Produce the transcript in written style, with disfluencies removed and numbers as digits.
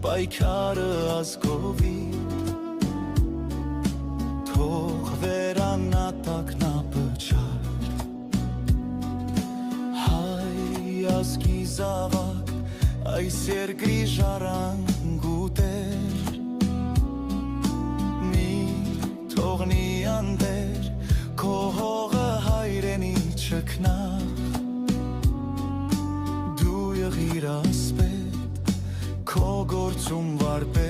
պայքարը ազգովի թող վերանատակն ապճար հայ ազգի զավակ այս երկրի ժառանգուտեր մի թողնի անդեր քո հողը հայրենի չքնաղ դու եղիր ասպետ քո գործում վարպետ